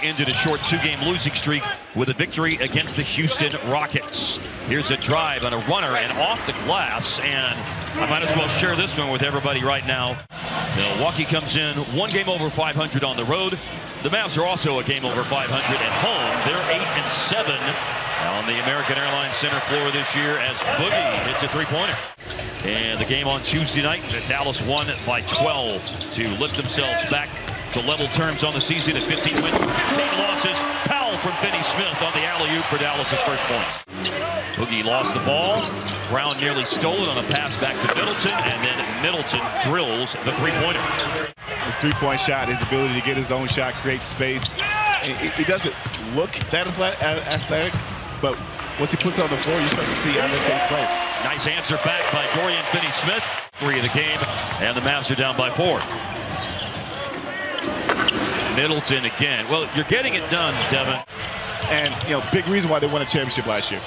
ended a short 2-game losing streak with a victory against the Houston Rockets. Here's a drive on a runner and off the glass, and I might as well share this one with everybody right now. Milwaukee comes in 1 game over 500 on the road. The Mavs are also a game over 500 at home. They're 8-7 on the American Airlines Center floor this year as Boogie hits a three-pointer. And the game on Tuesday night, Dallas won by 12 to lift themselves back to level terms on the season at 15 wins, 15 losses. Powell from Finney Smith on the alley-oop for Dallas's first points. Boogie lost the ball. Brown nearly stole it on a pass back to Middleton, and then Middleton drills the three-pointer. His three-point shot, his ability to get his own shot, create space. He doesn't look that athletic, but once he puts it on the floor, you start to see how that takes place. Nice answer back by Dorian Finney-Smith. 3 of the game, and the Mavs are down by 4. Middleton again. Well, you're getting it done, Devin. And, big reason why they won a championship last year.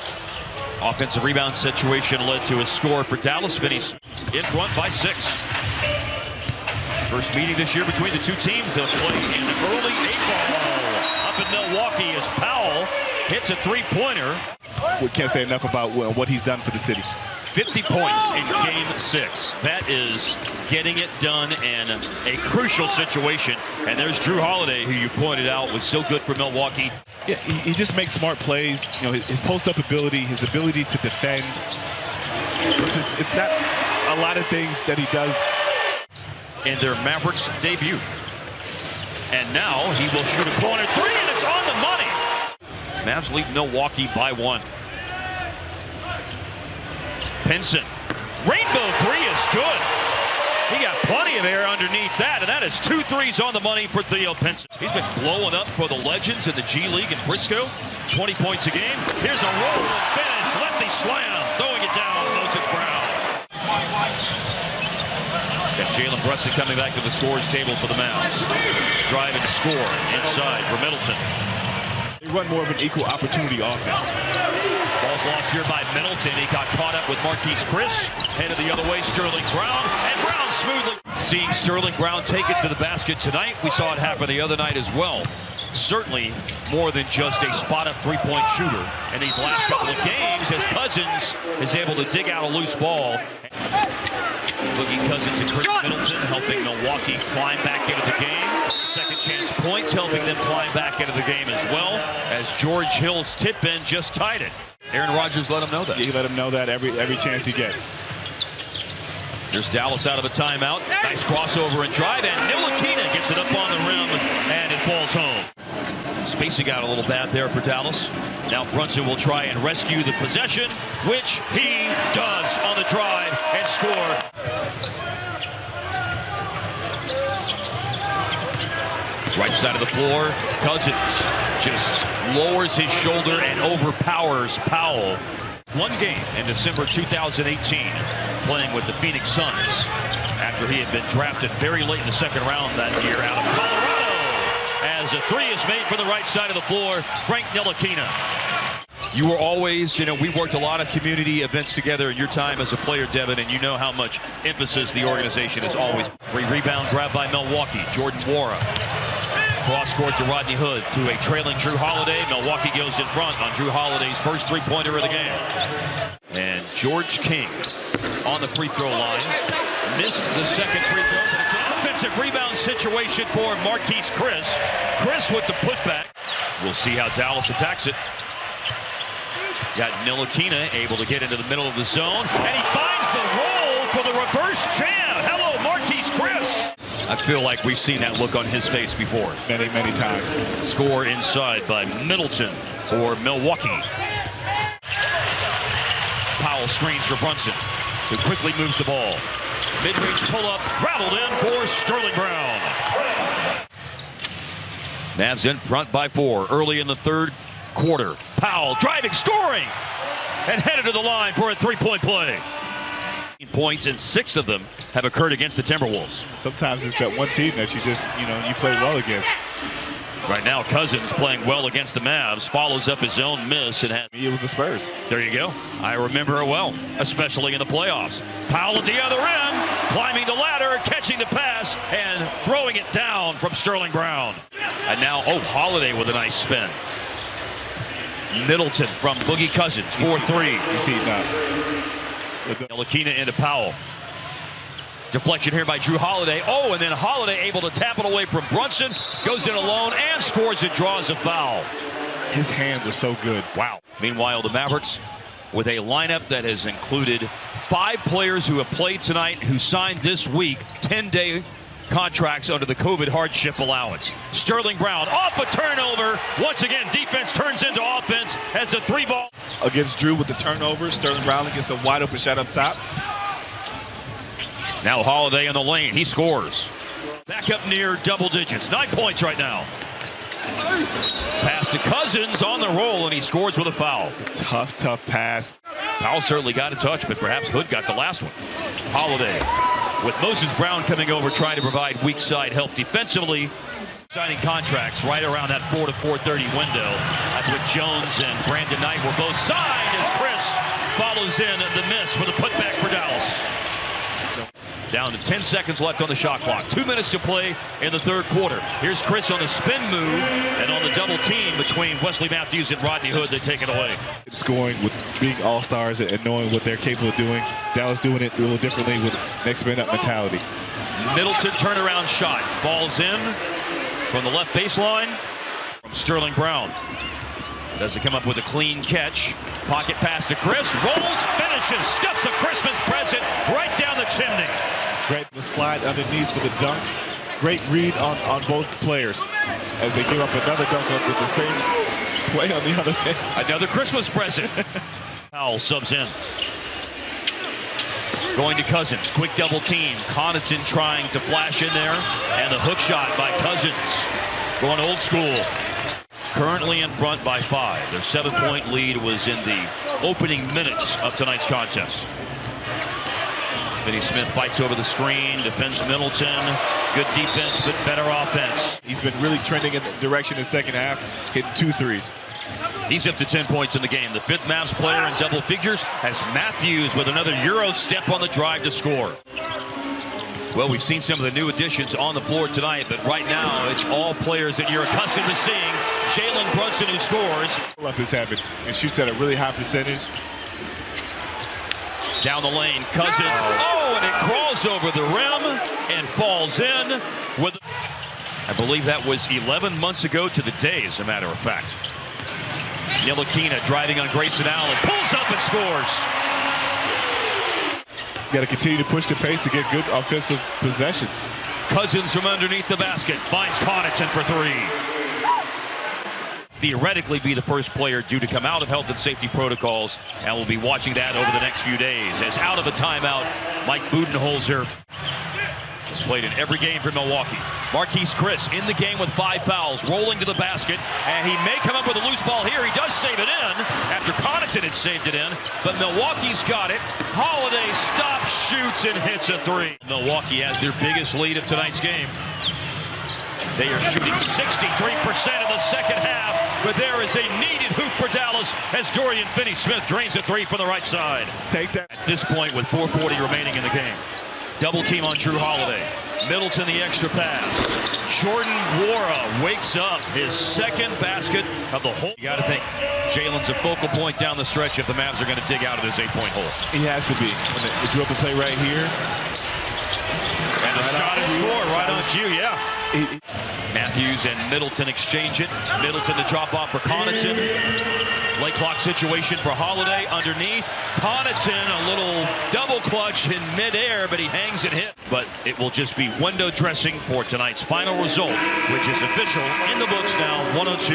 Offensive rebound situation led to a score for Dallas. Finney in front by 6. First meeting this year between the two teams. They'll play in the early 8-ball up in Milwaukee as Powell hits a three-pointer. We can't say enough about what he's done for the city. 50 points in Game 6. That is getting it done in a crucial situation. And there's Drew Holiday, who you pointed out was so good for Milwaukee. Yeah, he just makes smart plays. His post-up ability, his ability to defend. It's not a lot of things that he does. In their Mavericks debut. And now he will shoot a corner 3, and it's on the money. Mavs lead Milwaukee by 1. Pinson. Rainbow 3 is good. He got plenty of air underneath that, and that is 2 threes on the money for Theo Pinson. He's been blowing up for the legends in the G League in Frisco. 20 points a game. Here's a roll and finish. Lefty slam. Throwing it down. Moses Brown. And Jalen Brunson coming back to the scores table for the Mavs. Drive and score inside for Middleton. They run more of an equal opportunity offense. Ball's lost here by Middleton. He got caught up with Marquise Chris. Headed the other way, Sterling Brown. And Brown smoothly. Seeing Sterling Brown take it to the basket tonight, we saw it happen the other night as well. Certainly more than just a spot-up three-point shooter. In these last couple of games, as Cousins is able to dig out a loose ball. Boogie Cousins and Chris Middleton helping Milwaukee climb back into the game. Second chance points helping them climb back into the game as well, as George Hill's tip-in just tied it. Aaron Rodgers let him know that. He let him know that every chance he gets. There's Dallas out of a timeout. Nice crossover and drive, and Ntilikina gets it up on the rim, and it falls home. Spacing got a little bad there for Dallas. Now Brunson will try and rescue the possession, which he does on the drive and score. Right side of the floor, Cousins just lowers his shoulder and overpowers Powell. 1 game in December 2018, playing with the Phoenix Suns after he had been drafted very late in the second round that year out of Colorado. As a 3 is made from the right side of the floor, Frank Ntilikina. You were always, we worked a lot of community events together in your time as a player, Devin, and you know how much emphasis the organization has always. Rebound grab by Milwaukee, Jordan Nwora. Cross court to Rodney Hood to a trailing Drew Holiday. Milwaukee goes in front on Drew Holiday's first three-pointer of the game. And George King on the free throw line. Missed the second free throw. Offensive rebound situation for Marquise Chris. Chris with the putback. We'll see how Dallas attacks it. Got Ntilikina able to get into the middle of the zone. And he finds the roll for the reverse jam. Hello, Marquise Chris. I feel like we've seen that look on his face before. Many, many times. Score inside by Middleton for Milwaukee. Powell screens for Brunson, who quickly moves the ball. Mid-range pull-up, rattled in for Sterling Brown. Mavs in front by 4 early in the third quarter. Powell driving, scoring, and headed to the line for a three-point play. Points, and 6 of them have occurred against the Timberwolves. Sometimes it's that one team that you just, you play well against. Right now, Cousins playing well against the Mavs, follows up his own miss and has. It was the Spurs. There you go. I remember it well, especially in the playoffs. Powell at the other end, climbing the ladder, catching the pass, and throwing it down for from Sterling Brown. And now, Holiday with a nice spin. Middleton from Boogie Cousins, 4-3. He's heating up. Ntilikina into Powell. Deflection here by Jrue Holiday. And then Holiday able to tap it away from Brunson. Goes in alone and scores and draws a foul. His hands are so good. Wow. Meanwhile, the Mavericks with a lineup that has included 5 players who have played tonight who signed this week 10-day contracts under the COVID hardship allowance. Sterling Brown off a turnover. Once again, defense turns into offense as a 3-ball. Against Jrue with the turnover, Sterling Brown gets a wide open shot up top. Now Holiday in the lane. He scores. Back up near double digits. 9 points right now. Pass to Cousins on the roll, and he scores with a foul. Tough pass. Powell certainly got a touch, but perhaps Hood got the last one. Holiday with Moses Brown coming over, trying to provide weak side help defensively. Signing contracts right around that 4 to 4:30 window. That's what Jones and Brandon Knight were both signed as Chris follows in the miss for the putback for Dallas. Down to 10 seconds left on the shot clock. 2 minutes to play in the third quarter. Here's Chris on the spin move, and on the double team between Wesley Matthews and Rodney Hood, they take it away. Scoring with being all-stars and knowing what they're capable of doing. Dallas doing it a little differently with next man up mentality. Middleton turnaround shot. Falls in from the left baseline from Sterling Brown. Does it come up with a clean catch? Pocket pass to Chris. Rolls, finishes, stuffs a Christmas present right down the chimney. Great the slide underneath for the dunk. Great read on both players as they give up another dunk with the same play on the other end. Another Christmas present. Powell subs in. Going to Cousins. Quick double team. Connaughton trying to flash in there. And the hook shot by Cousins. Going old school. Currently in front by 5. Their 7-point lead was in the opening minutes of tonight's contest. Finney Smith fights over the screen, defends Middleton. Good defense, but better offense. He's been really trending in the direction in the second half, hitting 2 threes. He's up to 10 points in the game. The 5th Mavs player in double figures has Matthews with another Euro step on the drive to score. Well, we've seen some of the new additions on the floor tonight, but right now it's all players that you're accustomed to seeing. Jalen Brunson who scores. Up his habit and shoots at a really high percentage. Down the lane, Cousins. And it crawls over the rim and falls in with. I believe that was 11 months ago to the day, as a matter of fact. Ntilikina driving on Grayson Allen, pulls up and scores. Got to continue to push the pace to get good offensive possessions. Cousins from underneath the basket finds Connaughton for 3. Theoretically be the first player due to come out of health and safety protocols, and we'll be watching that over the next few days. As out of a timeout, Mike Budenholzer has played in every game for Milwaukee. Marquise Chris in the game with 5 fouls, rolling to the basket, and he may come up with a loose ball here. He does save it in after Connaughton had saved it in, but Milwaukee's got it. Holiday stops, shoots, and hits a 3. Milwaukee has their biggest lead of tonight's game. They are shooting 63% in the second half, but there is a needed hoop for Dallas as Dorian Finney-Smith drains a 3 from the right side. Take that. At this point with 4:40 remaining in the game. Double team on Jrue Holiday. Middleton the extra pass. Jordan Nwora wakes up, his 2nd basket of the whole. You got to think Jalen's a focal point down the stretch if the Mavs are going to dig out of this 8-point hole. He has to be. And the dribble play right here. And the shot and score right on cue, yeah. Matthews and Middleton exchange it. Middleton to drop off for Connaughton. Late clock situation for Holiday underneath. Connaughton a little double clutch in midair, but he hangs and hit. But it will just be window dressing for tonight's final result, which is official in the books now, 102.